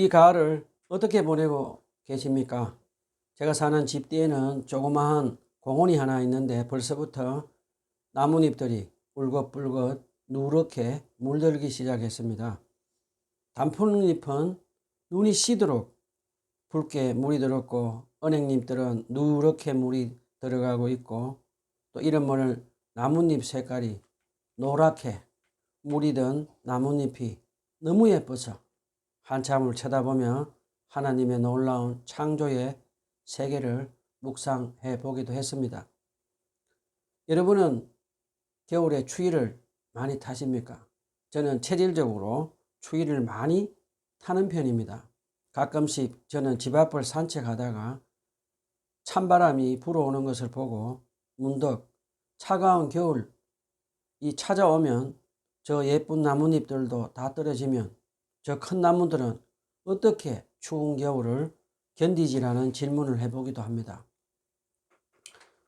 이 가을을 어떻게 보내고 계십니까? 제가 사는 집 뒤에는 조그마한 공원이 하나 있는데 벌써부터 나뭇잎들이 울긋불긋 누렇게 물들기 시작했습니다. 단풍잎은 눈이 시도록 붉게 물이 들었고, 은행잎들은 누렇게 물이 들어가고 있고, 또 이런 나뭇잎 색깔이 노랗게 물이 든 나뭇잎이 너무 예뻐서 한참을 쳐다보며 하나님의 놀라운 창조의 세계를 묵상해 보기도 했습니다. 여러분은 겨울에 추위를 많이 타십니까? 저는 체질적으로 추위를 많이 타는 편입니다. 가끔씩 저는 집 앞을 산책하다가 찬바람이 불어오는 것을 보고 문득 차가운 겨울이 찾아오면 저 예쁜 나뭇잎들도 다 떨어지면 저 큰 나무들은 어떻게 추운 겨울을 견디지라는 질문을 해보기도 합니다.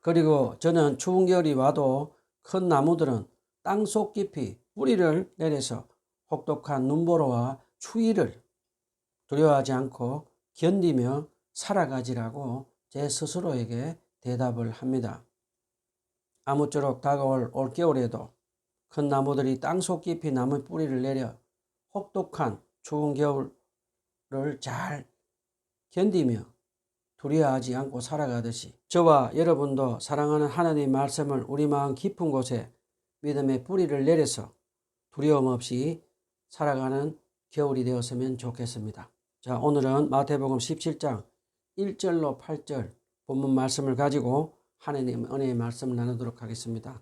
그리고 저는 추운 겨울이 와도 큰 나무들은 땅속 깊이 뿌리를 내려서 혹독한 눈보라와 추위를 두려워하지 않고 견디며 살아가지라고 제 스스로에게 대답을 합니다. 아무쪼록 다가올 올겨울에도 큰 나무들이 땅속 깊이 나무 뿌리를 내려 혹독한 추운 겨울을 잘 견디며 두려워하지 않고 살아가듯이 저와 여러분도 사랑하는 하나님의 말씀을 우리 마음 깊은 곳에 믿음의 뿌리를 내려서 두려움 없이 살아가는 겨울이 되었으면 좋겠습니다. 자, 오늘은 마태복음 17장 1절로 8절 본문 말씀을 가지고 하나님의 은혜의 말씀을 나누도록 하겠습니다.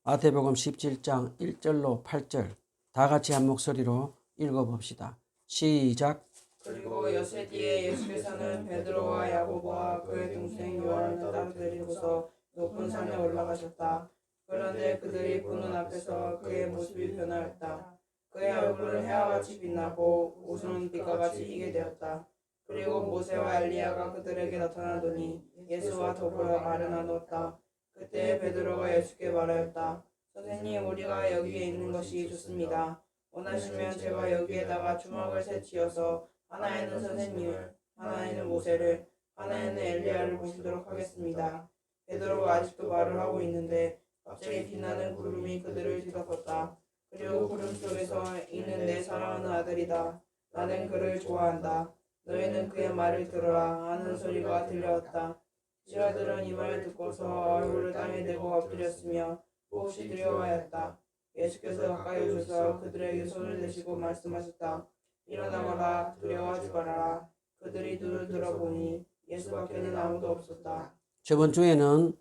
마태복음 17장 1절로 8절 다 같이 한 목소리로 읽어봅시다. 시작. 그리고 여세 뒤에 예수께서는 베드로와 야고보와 그의 동생 요한을 따라 데리고서 높은 산에 올라가셨다. 그런데 그들이 보는 앞에서 그의 모습이 변하였다. 그의 얼굴은 해와 같이 빛나고 옷은 빛과 같이 희게 되었다. 그리고 모세와 엘리야가 그들에게 나타나더니 예수와 더불어 말을 나누었다. 그때 베드로가 예수께 말하였다. 선생님, 우리가 여기에 있는 것이 좋습니다. 원하시면 제가 여기에다가 주막을 셋 지어서 하나에는 선생님을, 하나에는 모세를, 하나에는 엘리야를 모시도록 하겠습니다. 베드로가 아직도 말을 하고 있는데 갑자기 빛나는 구름이 그들을 뒤덮었다. 그리고 구름 속에서 이는 내 사랑하는 아들이다. 나는 그를 좋아한다. 너희는 그의 말을 들으라 하는 소리가 들려왔다. 제자들은 이 말을 듣고서 얼굴을 땅에 대고 엎드렸으며 몹시 두려워하였다. 예수께서 가까이 오셔서 그들에게 손을 대시고 말씀하셨다. 일어나거라, 두려워하지 말아라. 그들이 눈을 들어보니 예수밖에는 아무도 없었다. 저번 주에는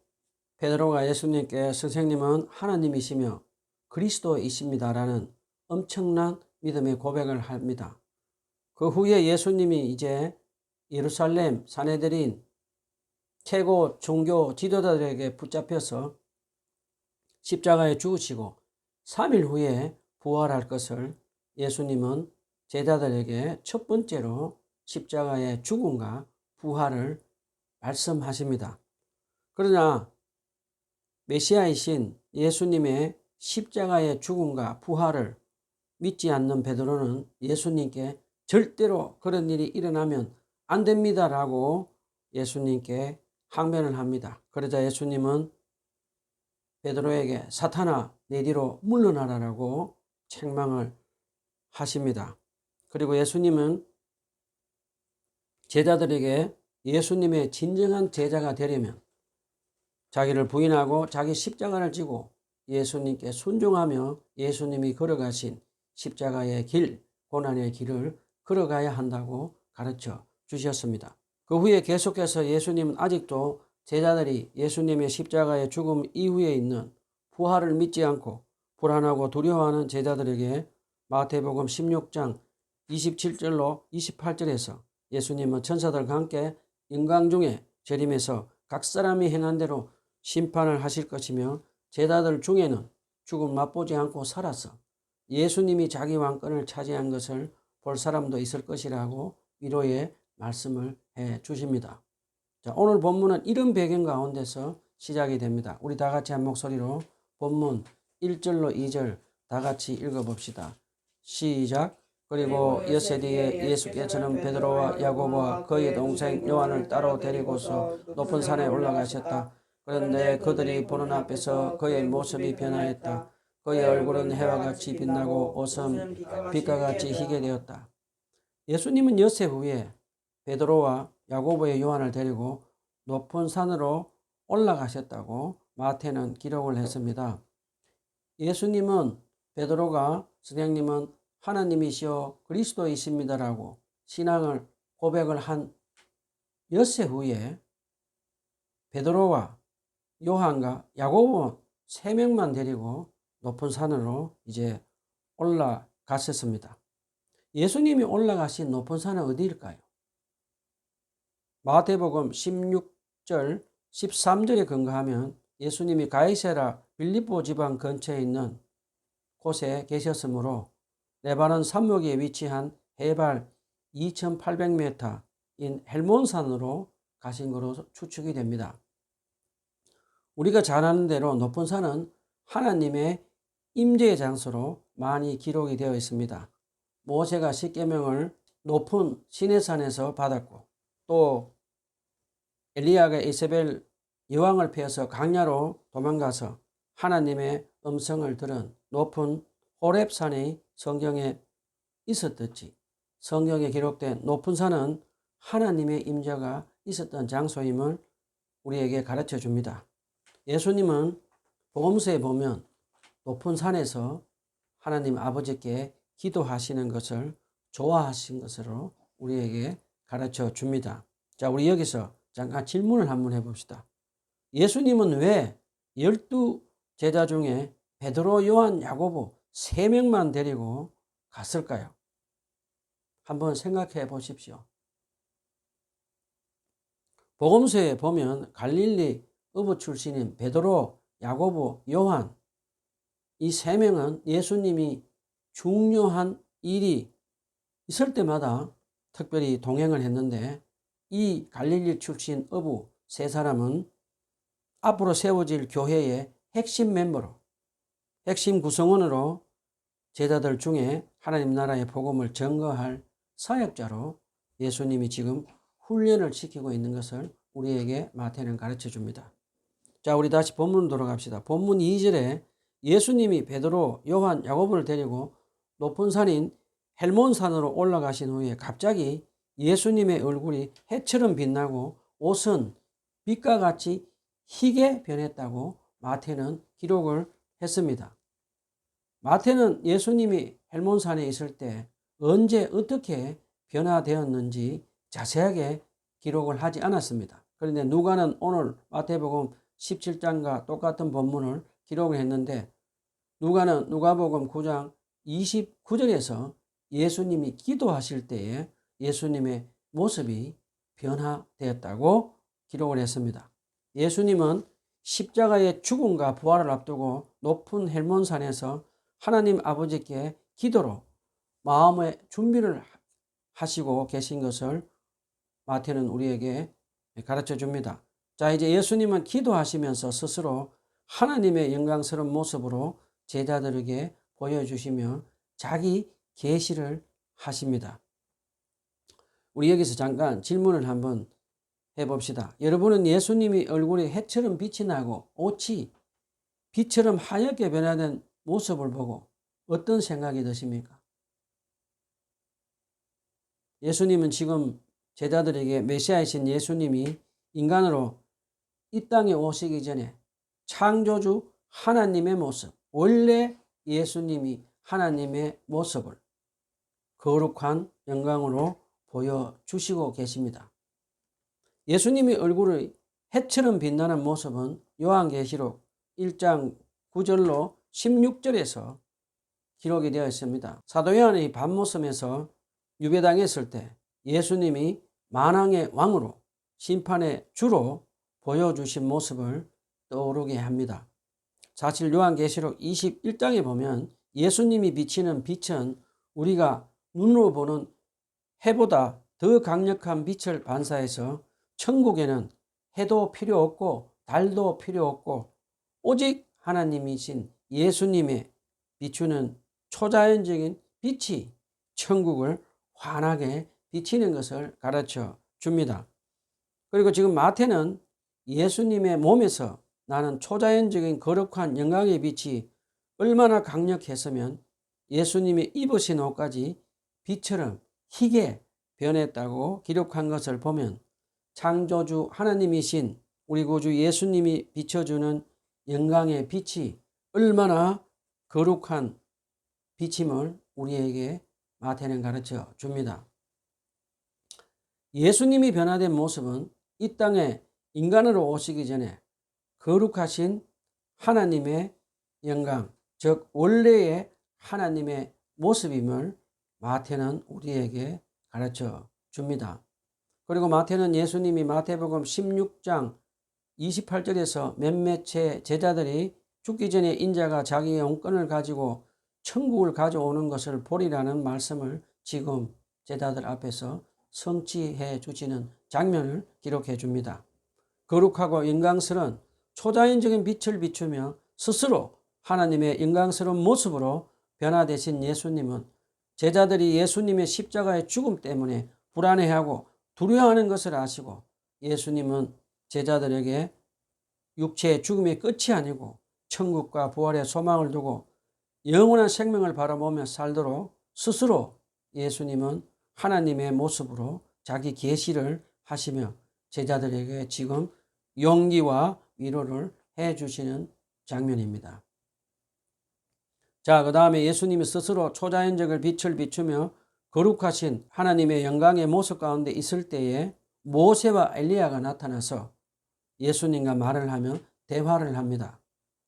베드로가 예수님께 선생님은 하나님이시며 그리스도이십니다라는 엄청난 믿음의 고백을 합니다. 그 후에 예수님이 이제 예루살렘 산헤드린 최고 종교 지도자들에게 붙잡혀서 십자가에 죽으시고 3일 후에 부활할 것을 예수님은 제자들에게 첫 번째로 십자가의 죽음과 부활을 말씀하십니다. 그러나 메시아이신 예수님의 십자가의 죽음과 부활을 믿지 않는 베드로는 예수님께 절대로 그런 일이 일어나면 안 됩니다라고 예수님께 항변을 합니다. 그러자 예수님은 베드로에게 사탄아 내 뒤로 물러나라라고 책망을 하십니다. 그리고 예수님은 제자들에게 예수님의 진정한 제자가 되려면 자기를 부인하고 자기 십자가를 지고 예수님께 순종하며 예수님이 걸어가신 십자가의 길, 고난의 길을 걸어가야 한다고 가르쳐 주셨습니다. 그 후에 계속해서 예수님은 아직도 제자들이 예수님의 십자가의 죽음 이후에 있는 부활을 믿지 않고 불안하고 두려워하는 제자들에게 마태복음 16장 27절로 28절에서 예수님은 천사들과 함께 인강 중에 재림해서 각 사람이 행한 대로 심판을 하실 것이며 제자들 중에는 죽음 맛보지 않고 살아서 예수님이 자기 왕권을 차지한 것을 볼 사람도 있을 것이라고 위로의 말씀을 해 주십니다. 자, 오늘 본문은 이런 배경 가운데서 시작이 됩니다. 우리 다 같이 한 목소리로 본문 1절로 2절 다 같이 읽어봅시다. 시작. 그리고 엿새 뒤에 예수께서는 베드로와 야고보와 그의 동생 요한을 따로 데리고서 높은 산에 올라가셨다. 그런데 그들이 보는 앞에서 그의 모습이 변화했다. 그의 얼굴은 해와 같이 빛나고 옷은 빛과 같이 희게 되었다. 예수님은 엿새 후에 베드로와 야고보의 요한을 데리고 높은 산으로 올라가셨다고 마태는 기록을 했습니다. 예수님은 베드로가 선생님은 하나님이시여 그리스도이십니다라고 신앙을 고백을 한 엿새 후에 베드로와 요한과 야고보 3명만 데리고 높은 산으로 이제 올라갔었습니다. 예수님이 올라가신 높은 산은 어디일까요? 마태복음 16절 13절에 근거하면 예수님이 가이사랴 빌립보 지방 근처에 있는 곳에 계셨으므로 레바논 산목에 위치한 해발 2800m인 헬몬산으로 가신 것으로 추측이 됩니다. 우리가 잘 아는 대로 높은 산은 하나님의 임재의 장소로 많이 기록이 되어 있습니다. 모세가 십계명을 높은 시내산에서 받았고 또 엘리야가 이세벨 여왕을 피해서 강야로 도망가서 하나님의 음성을 들은 높은 호렙산이 성경에 있었듯이 성경에 기록된 높은 산은 하나님의 임재가 있었던 장소임을 우리에게 가르쳐 줍니다. 예수님은 복음서에 보면 높은 산에서 하나님 아버지께 기도하시는 것을 좋아하신 것으로 우리에게 가르쳐 줍니다. 자, 우리 여기서 잠깐 질문을 한번 해봅시다. 예수님은 왜 12 제자 중에 베드로, 요한, 야고보 3명만 데리고 갔을까요? 한번 생각해 보십시오. 복음서에 보면 갈릴리 어부 출신인 베드로, 야고보, 요한 이 3명은 예수님이 중요한 일이 있을 때마다 특별히 동행을 했는데 이 갈릴리 출신 어부 3사람은 앞으로 세워질 교회의 핵심 멤버로 핵심 구성원으로 제자들 중에 하나님 나라의 복음을 전거할 사역자로 예수님이 지금 훈련을 시키고 있는 것을 우리에게 마태는 가르쳐 줍니다. 자, 우리 다시 본문으로 돌아갑시다. 본문 2절에 예수님이 베드로, 요한, 야고보를 데리고 높은 산인 헬몬산으로 올라가신 후에 갑자기 예수님의 얼굴이 해처럼 빛나고 옷은 빛과 같이 희게 변했다고 마태는 기록을 했습니다. 마태는 예수님이 헬몬산에 있을 때 언제 어떻게 변화되었는지 자세하게 기록을 하지 않았습니다. 그런데 누가는 오늘 마태복음 17장과 똑같은 본문을 기록을 했는데 누가는 누가복음 9장 29절에서 예수님이 기도하실 때에 예수님의 모습이 변화되었다고 기록을 했습니다. 예수님은 십자가의 죽음과 부활을 앞두고 높은 헬몬산에서 하나님 아버지께 기도로 마음의 준비를 하시고 계신 것을 마태는 우리에게 가르쳐 줍니다. 자, 이제 예수님은 기도하시면서 스스로 하나님의 영광스러운 모습으로 제자들에게 보여주시며 자기 계시를 하십니다. 우리 여기서 잠깐 질문을 한번 해봅시다. 여러분은 예수님이 얼굴에 해처럼 빛이 나고 옷이 빛처럼 하얗게 변화된 모습을 보고 어떤 생각이 드십니까? 예수님은 지금 제자들에게 메시아이신 예수님이 인간으로 이 땅에 오시기 전에 창조주 하나님의 모습, 원래 예수님이 하나님의 모습을 거룩한 영광으로 보여주시고 계십니다. 예수님의 얼굴의 해처럼 빛나는 모습은 요한계시록 1장 9절로 16절에서 기록이 되어 있습니다. 사도 요한의 밤모섬에서 유배당했을 때 예수님이 만왕의 왕으로 심판의 주로 보여주신 모습을 떠오르게 합니다. 사실 요한계시록 21장에 보면 예수님이 비치는 빛은 우리가 눈으로 보는 해보다 더 강력한 빛을 반사해서 천국에는 해도 필요 없고 달도 필요 없고 오직 하나님이신 예수님의 비추는 초자연적인 빛이 천국을 환하게 비치는 것을 가르쳐 줍니다. 그리고 지금 마태는 예수님의 몸에서 나는 초자연적인 거룩한 영광의 빛이 얼마나 강력했으면 예수님이 입으신 옷까지 빛처럼 희게 변했다고 기록한 것을 보면 창조주 하나님이신 우리 구주 예수님이 비춰주는 영광의 빛이 얼마나 거룩한 빛임을 우리에게 마태는 가르쳐 줍니다. 예수님이 변화된 모습은 이 땅에 인간으로 오시기 전에 거룩하신 하나님의 영광, 즉 원래의 하나님의 모습임을 마태는 우리에게 가르쳐 줍니다. 그리고 마태는 예수님이 마태복음 16장 28절에서 몇몇 제자들이 죽기 전에 인자가 자기의 용건을 가지고 천국을 가져오는 것을 보리라는 말씀을 지금 제자들 앞에서 성취해 주시는 장면을 기록해 줍니다. 거룩하고 영광스러운 초자연적인 빛을 비추며 스스로 하나님의 영광스러운 모습으로 변화되신 예수님은 제자들이 예수님의 십자가의 죽음 때문에 불안해하고 두려워하는 것을 아시고 예수님은 제자들에게 육체의 죽음의 끝이 아니고 천국과 부활의 소망을 두고 영원한 생명을 바라보며 살도록 스스로 예수님은 하나님의 모습으로 자기 계시를 하시며 제자들에게 지금 용기와 위로를 해 주시는 장면입니다. 자, 그 다음에 예수님이 스스로 초자연적인 빛을 비추며 거룩하신 하나님의 영광의 모습 가운데 있을 때에 모세와 엘리야가 나타나서 예수님과 말을 하며 대화를 합니다.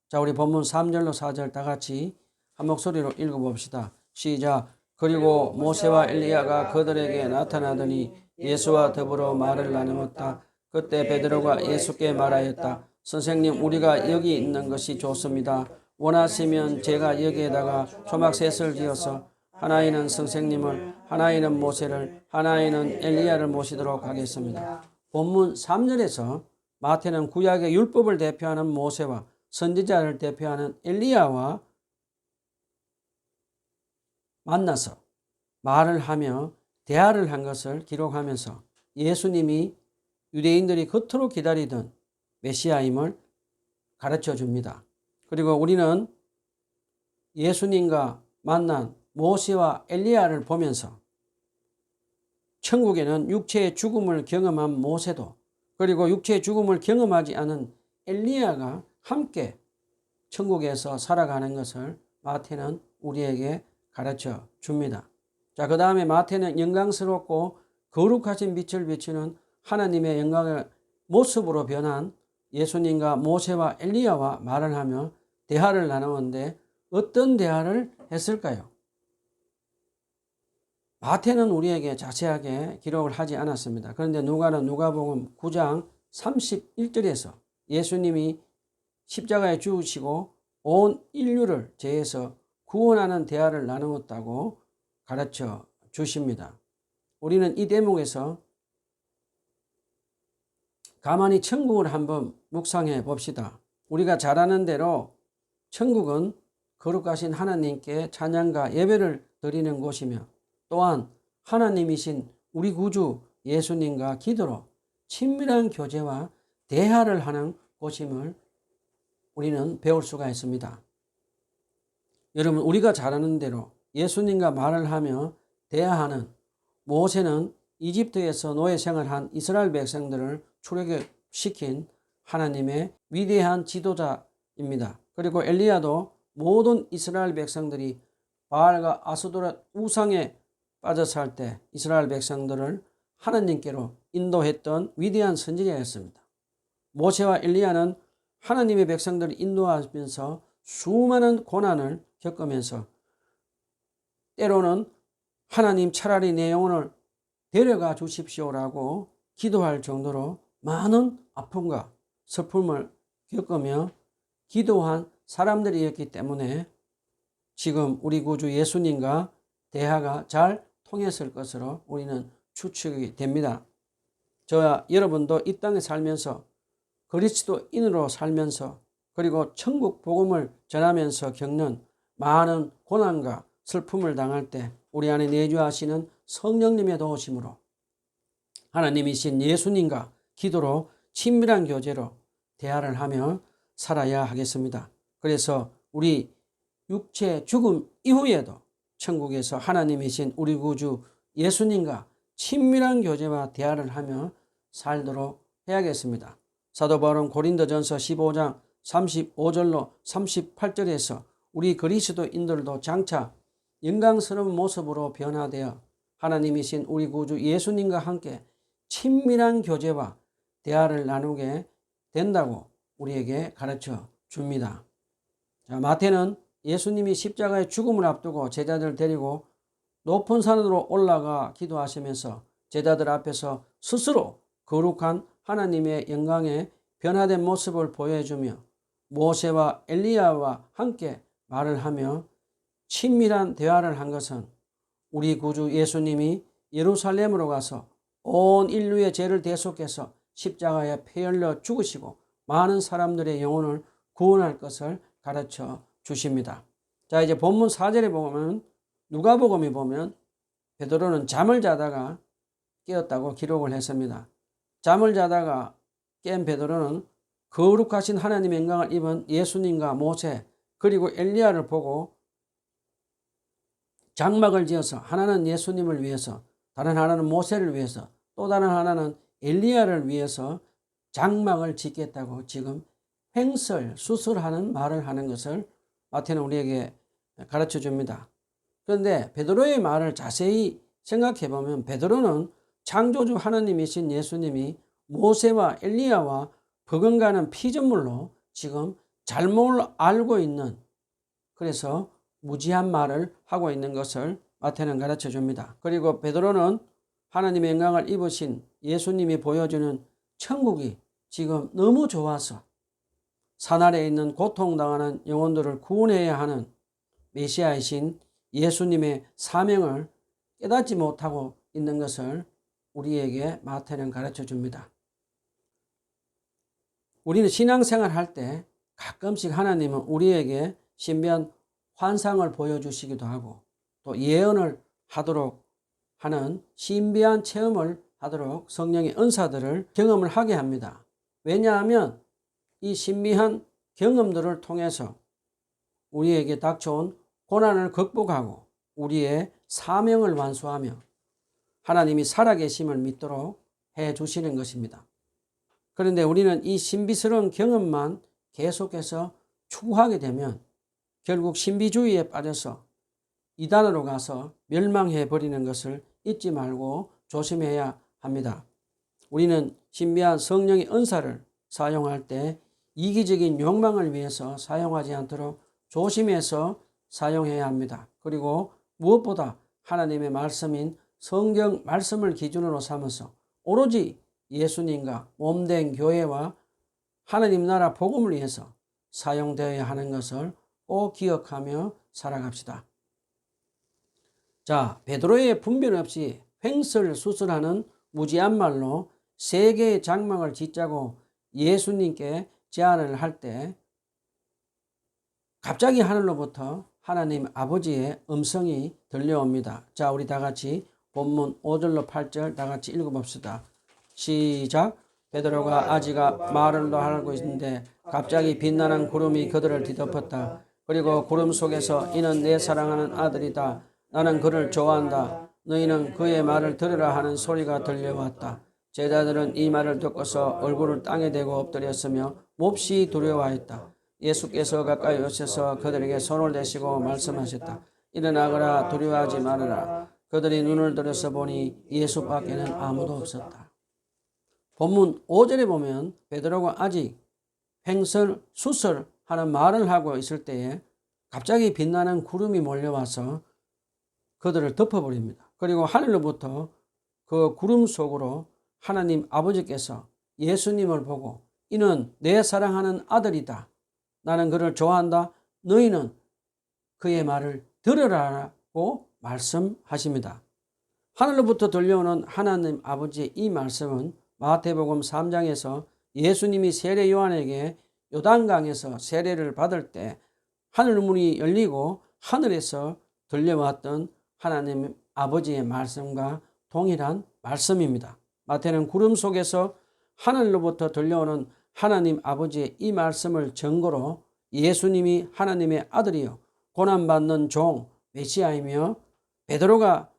자, 우리 본문 3절로 4절 다 같이 한 목소리로 읽어봅시다. 시작. 그리고 모세와 엘리야가 그들에게 나타나더니 예수와 더불어 말을 나누었다. 그때 베드로가 예수께 말하였다. 선생님, 우리가 여기 있는 것이 좋습니다. 원하시면 제가 여기에다가 초막셋을 지어서 하나이는 선생님을, 하나이는 모세를, 하나이는 엘리야를 모시도록 하겠습니다. 본문 3절에서 마태는 구약의 율법을 대표하는 모세와 선지자를 대표하는 엘리야와 만나서 말을 하며 대화를 한 것을 기록하면서 예수님이 유대인들이 그토록 기다리던 메시아임을 가르쳐 줍니다. 그리고 우리는 예수님과 만난 모세와 엘리야를 보면서 천국에는 육체의 죽음을 경험한 모세도 그리고 육체의 죽음을 경험하지 않은 엘리야가 함께 천국에서 살아가는 것을 마태는 우리에게 가르쳐 줍니다. 자, 그 다음에 마태는 영광스럽고 거룩하신 빛을 비추는 하나님의 영광의 모습으로 변한 예수님과 모세와 엘리야와 말을 하며 대화를 나누는데 어떤 대화를 했을까요? 마태는 우리에게 자세하게 기록을 하지 않았습니다. 그런데 누가는 누가복음 9장 31절에서 예수님이 십자가에 죽으시고 온 인류를 죄에서 구원하는 대화를 나누었다고 가르쳐 주십니다. 우리는 이 대목에서 가만히 천국을 한번 묵상해 봅시다. 우리가 잘 아는 대로 천국은 거룩하신 하나님께 찬양과 예배를 드리는 곳이며 또한 하나님이신 우리 구주 예수님과 기도로 친밀한 교제와 대화를 하는 곳임을 우리는 배울 수가 있습니다. 여러분, 우리가 잘 아는 대로 예수님과 말을 하며 대화하는 모세는 이집트에서 노예 생활한 이스라엘 백성들을 출애굽시킨 하나님의 위대한 지도자입니다. 그리고 엘리야도 모든 이스라엘 백성들이 바알과 아스도렛 우상에 빠져 살 때 이스라엘 백성들을 하나님께로 인도했던 위대한 선지자였습니다. 모세와 엘리야는 하나님의 백성들을 인도하면서 수많은 고난을 겪으면서 때로는 하나님 차라리 내 영혼을 데려가 주십시오라고 기도할 정도로 많은 아픔과 슬픔을 겪으며 기도한 사람들이었기 때문에 지금 우리 구주 예수님과 대화가 잘 통했을 것으로 우리는 추측이 됩니다. 저와 여러분도 이 땅에 살면서 그리스도인으로 살면서 그리고 천국 복음을 전하면서 겪는 많은 고난과 슬픔을 당할 때 우리 안에 내주하시는 성령님의 도우심으로 하나님이신 예수님과 기도로 친밀한 교제로 대화를 하며 살아야 하겠습니다. 그래서 우리 육체 죽음 이후에도 천국에서 하나님이신 우리 구주 예수님과 친밀한 교제와 대화를 하며 살도록 해야겠습니다. 사도 바울은 고린도전서 15장 35절로 38절에서 우리 그리스도인들도 장차 영광스러운 모습으로 변화되어 하나님이신 우리 구주 예수님과 함께 친밀한 교제와 대화를 나누게 된다고 우리에게 가르쳐 줍니다. 자, 마태는 예수님이 십자가의 죽음을 앞두고 제자들을 데리고 높은 산으로 올라가 기도하시면서 제자들 앞에서 스스로 거룩한 하나님의 영광에 변화된 모습을 보여주며 모세와 엘리야와 함께 말을 하며 친밀한 대화를 한 것은 우리 구주 예수님이 예루살렘으로 가서 온 인류의 죄를 대속해서 십자가에 피 흘려 죽으시고 많은 사람들의 영혼을 구원할 것을 가르쳐 주십니다. 자, 이제 본문 4절에 보면 누가복음에 보면 베드로는 잠을 자다가 깨었다고 기록을 했습니다. 잠을 자다가 깬 베드로는 거룩하신 하나님의 영광을 입은 예수님과 모세 그리고 엘리야를 보고 장막을 지어서 하나는 예수님을 위해서 다른 하나는 모세를 위해서 또 다른 하나는 엘리야를 위해서 장막을 짓겠다고 지금 횡설수설하는 말을 하는 것을 마태는 우리에게 가르쳐 줍니다. 그런데 베드로의 말을 자세히 생각해 보면 베드로는 창조주 하나님이신 예수님이 모세와 엘리야와 버금가는 피조물로 지금 잘못 알고 있는, 그래서 무지한 말을 하고 있는 것을 마태는 가르쳐 줍니다. 그리고 베드로는 하나님의 영광을 입으신 예수님이 보여주는 천국이 지금 너무 좋아서 산 아래에 있는 고통당하는 영혼들을 구원해야 하는 메시아이신 예수님의 사명을 깨닫지 못하고 있는 것을 우리에게 마태는 가르쳐 줍니다. 우리는 신앙생활 할 때 가끔씩 하나님은 우리에게 신비한 환상을 보여주시기도 하고 또 예언을 하도록 하는 신비한 체험을 하도록 성령의 은사들을 경험을 하게 합니다. 왜냐하면 이 신비한 경험들을 통해서 우리에게 닥쳐온 고난을 극복하고 우리의 사명을 완수하며 하나님이 살아계심을 믿도록 해 주시는 것입니다. 그런데 우리는 이 신비스러운 경험만 계속해서 추구하게 되면 결국 신비주의에 빠져서 이단으로 가서 멸망해 버리는 것을 잊지 말고 조심해야 합니다. 우리는 신비한 성령의 은사를 사용할 때 이기적인 욕망을 위해서 사용하지 않도록 조심해서 사용해야 합니다. 그리고 무엇보다 하나님의 말씀인 성경 말씀을 기준으로 삼아서 오로지 예수님과 몸된 교회와 하나님 나라 복음을 위해서 사용되어야 하는 것을 꼭 기억하며 살아갑시다. 자, 베드로의 분별 없이 횡설수설하는 무지한 말로 세 개의 장막을 짓자고 예수님께 제안을 할 때 갑자기 하늘로부터 하나님 아버지의 음성이 들려옵니다. 자, 우리 다 같이 본문 5절로 8절 다 같이 읽어봅시다. 시작. 베드로가 아직 말을 하고 있는데 갑자기 빛나는 구름이 그들을 뒤덮었다. 그리고 구름 속에서 이는 내 사랑하는 아들이다. 나는 그를 좋아한다. 너희는 그의 말을 들으라 하는 소리가 들려왔다. 제자들은 이 말을 듣고서 얼굴을 땅에 대고 엎드렸으며 몹시 두려워하였다. 예수께서 가까이 오셔서 그들에게 손을 대시고 말씀하셨다. 일어나거라, 두려워하지 말아라. 그들이 눈을 들어서 보니 예수밖에는 아무도 없었다. 본문 5절에 보면 베드로가 아직 횡설수설하는 말을 하고 있을 때에 갑자기 빛나는 구름이 몰려와서 그들을 덮어버립니다. 그리고 하늘로부터 그 구름 속으로 하나님 아버지께서 예수님을 보고 이는 내 사랑하는 아들이다. 나는 그를 좋아한다. 너희는 그의 말을 들으라고 말씀하십니다. 하늘로부터 들려오는 하나님 아버지의 이 말씀은 마태복음 3장에서 예수님이 세례 요한에게 요단강에서 세례를 받을 때 하늘문이 열리고 하늘에서 들려왔던 하나님 아버지의 말씀과 동일한 말씀입니다. 마태는 구름 속에서 하늘로부터 들려오는 하나님 아버지의 이 말씀을 증거로 예수님이 하나님의 아들이요 고난받는 종 메시아이며 베드로가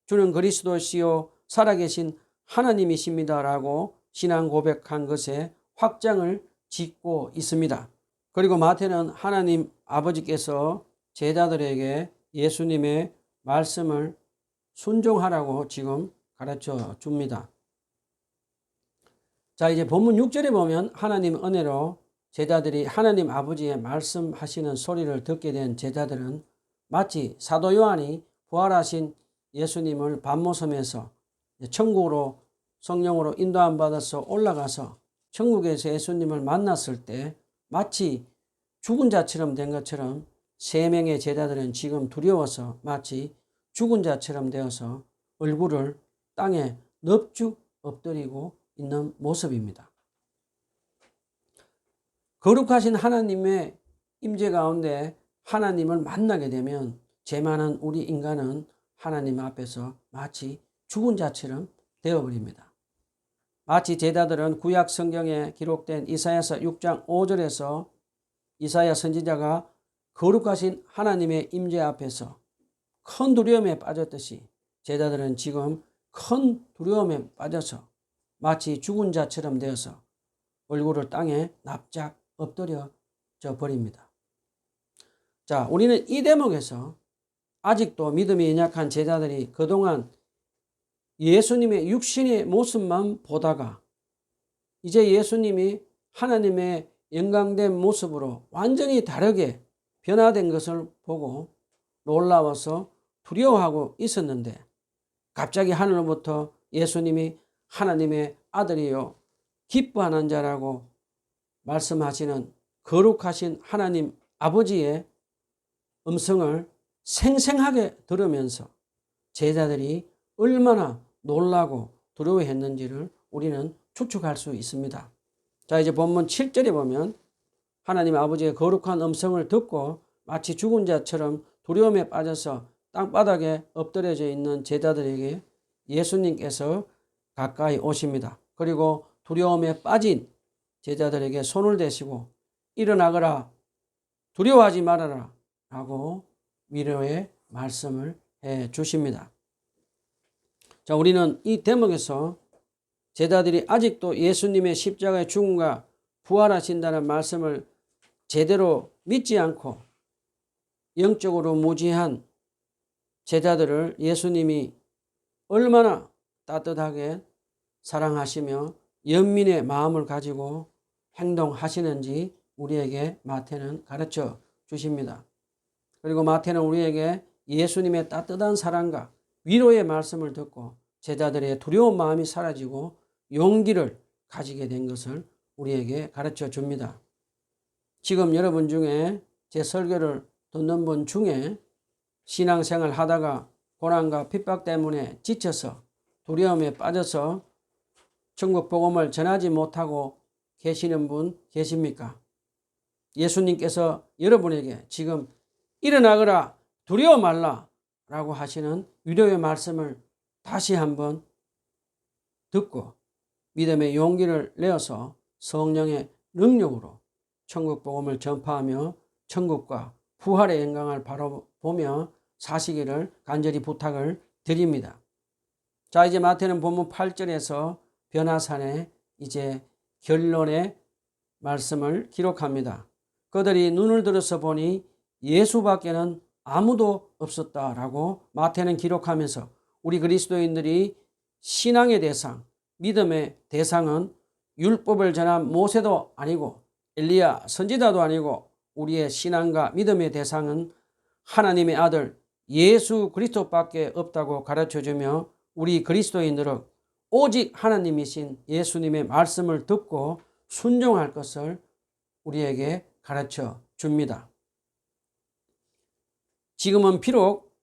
주는 그리스도시요 살아계신 하나님이십니다라고 신앙 고백한 것에 확장을 짓고 있습니다. 그리고 마태는 하나님 아버지께서 제자들에게 예수님의 말씀을 순종하라고 지금 가르쳐 줍니다. 자, 이제 본문 6절에 보면 하나님 은혜로 제자들이 하나님 아버지의 말씀하시는 소리를 듣게 된 제자들은 마치 사도 요한이 부활하신 예수님을 밤모섬에서 천국으로 성령으로 인도함 받아서 올라가서 천국에서 예수님을 만났을 때 마치 죽은 자처럼 된 것처럼 세 명의 제자들은 지금 두려워서 마치 죽은 자처럼 되어서 얼굴을 땅에 넙죽 엎드리고 있는 모습입니다. 거룩하신 하나님의 임재 가운데 하나님을 만나게 되면 죄 많은 우리 인간은 하나님 앞에서 마치 죽은 자처럼 되어버립니다. 마치 제자들은 구약 성경에 기록된 이사야서 6장 5절에서 이사야 선지자가 거룩하신 하나님의 임재 앞에서 큰 두려움에 빠졌듯이 제자들은 지금 큰 두려움에 빠져서 마치 죽은 자처럼 되어서 얼굴을 땅에 납작 엎드려져 버립니다. 자, 우리는 이 대목에서 아직도 믿음이 연약한 제자들이 그동안 예수님의 육신의 모습만 보다가 이제 예수님이 하나님의 영광된 모습으로 완전히 다르게 변화된 것을 보고 놀라워서 두려워하고 있었는데 갑자기 하늘로부터 예수님이 하나님의 아들이요 기뻐하는 자라고 말씀하시는 거룩하신 하나님 아버지의 음성을 생생하게 들으면서 제자들이 얼마나 놀라고 두려워했는지를 우리는 추측할 수 있습니다. 자, 이제 본문 7절에 보면 하나님 아버지의 거룩한 음성을 듣고 마치 죽은 자처럼 두려움에 빠져서 땅바닥에 엎드려져 있는 제자들에게 예수님께서 가까이 오십니다. 그리고 두려움에 빠진 제자들에게 손을 대시고 일어나거라 두려워하지 말아라 라고 위로의 말씀을 해 주십니다. 자, 우리는 이 대목에서 제자들이 아직도 예수님의 십자가의 죽음과 부활하신다는 말씀을 제대로 믿지 않고 영적으로 무지한 제자들을 예수님이 얼마나 따뜻하게 사랑하시며 연민의 마음을 가지고 행동하시는지 우리에게 마태는 가르쳐 주십니다. 그리고 마태는 우리에게 예수님의 따뜻한 사랑과 위로의 말씀을 듣고 제자들의 두려운 마음이 사라지고 용기를 가지게 된 것을 우리에게 가르쳐 줍니다. 지금 여러분 중에 제 설교를 듣는 분 중에 신앙생활 하다가 고난과 핍박 때문에 지쳐서 두려움에 빠져서 천국 복음을 전하지 못하고 계시는 분 계십니까? 예수님께서 여러분에게 지금 일어나거라 두려워 말라 라고 하시는 위로의 말씀을 다시 한번 듣고 믿음의 용기를 내어서 성령의 능력으로 천국 복음을 전파하며 천국과 부활의 영광을 바라보며 사시기를 간절히 부탁을 드립니다. 자, 이제 마태는 본문 8절에서 변화산에 이제 결론의 말씀을 기록합니다. 그들이 눈을 들어서 보니 예수밖에는 아무도 없었다라고 마태는 기록하면서 우리 그리스도인들이 신앙의 대상, 믿음의 대상은 율법을 전한 모세도 아니고 엘리야 선지자도 아니고 우리의 신앙과 믿음의 대상은 하나님의 아들 예수 그리스도밖에 없다고 가르쳐주며 우리 그리스도인들은 오직 하나님이신 예수님의 말씀을 듣고 순종할 것을 우리에게 가르쳐 줍니다. 지금은 비록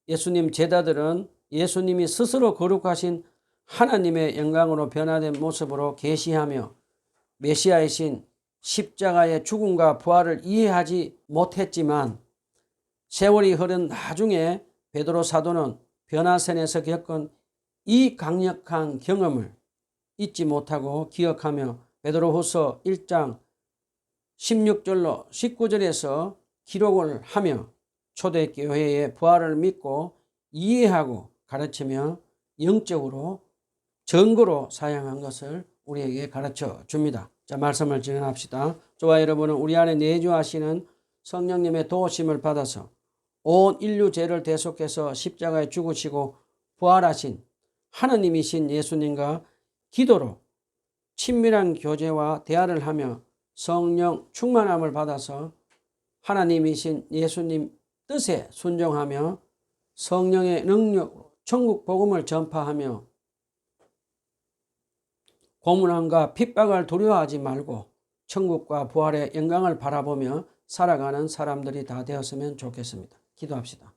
예수님 제자들은 예수님이 스스로 거룩하신 하나님의 영광으로 변화된 모습으로 계시하며 메시아이신 십자가의 죽음과 부활을 이해하지 못했지만 세월이 흐른 나중에 베드로 사도는 변화선에서 겪은 이 강력한 경험을 잊지 못하고 기억하며 베드로후서 1장 16절로 19절에서 기록을 하며 초대교회의 부활을 믿고 이해하고 가르치며 영적으로 증거로 사용한 것을 우리에게 가르쳐 줍니다. 자, 말씀을 진행합시다. 저와 여러분은 우리 안에 내주하시는 성령님의 도우심을 받아서 온 인류 죄를 대속해서 십자가에 죽으시고 부활하신 하느님이신 예수님과 기도로 친밀한 교제와 대화를 하며 성령 충만함을 받아서 하나님이신 예수님 뜻에 순종하며 성령의 능력으로 천국 복음을 전파하며 고문함과 핍박을 두려워하지 말고 천국과 부활의 영광을 바라보며 살아가는 사람들이 다 되었으면 좋겠습니다. 기도합시다.